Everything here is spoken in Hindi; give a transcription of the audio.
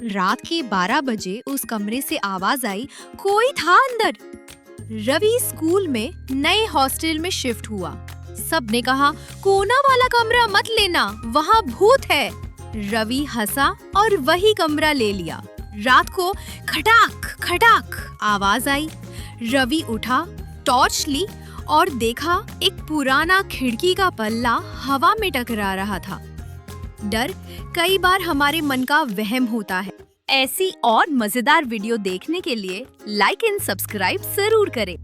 रात के 12 बजे उस कमरे से आवाज आई, कोई था अंदर। रवि स्कूल में नए हॉस्टल में शिफ्ट हुआ। सबने कहा, कोना वाला कमरा मत लेना, वहाँ भूत है। रवि हंसा और वही कमरा ले लिया। रात को खटाक खटाक आवाज आई। रवि उठा, टॉर्च ली और देखा एक पुराना खिड़की का पल्ला हवा में टकरा रहा था। डर कई बार हमारे मन का वहम होता है। ऐसी और मजेदार वीडियो देखने के लिए लाइक एंड सब्सक्राइब जरूर करें।